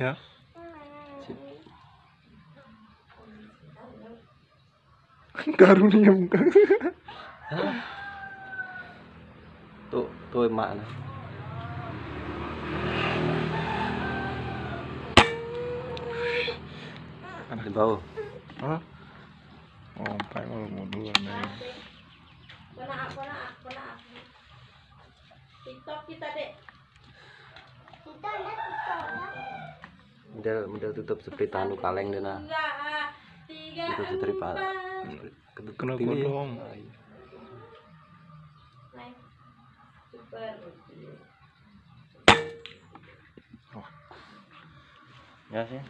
Ya. Karunia muka. Tuh emak nah. Di bawah. Hah? Oh, pak mau duluan nih. Kona. TikTok kita, Dek. Model tutup seperti tanu kaleng deh nah. Itu tutup pala. Kena godong. Super. Ya sih.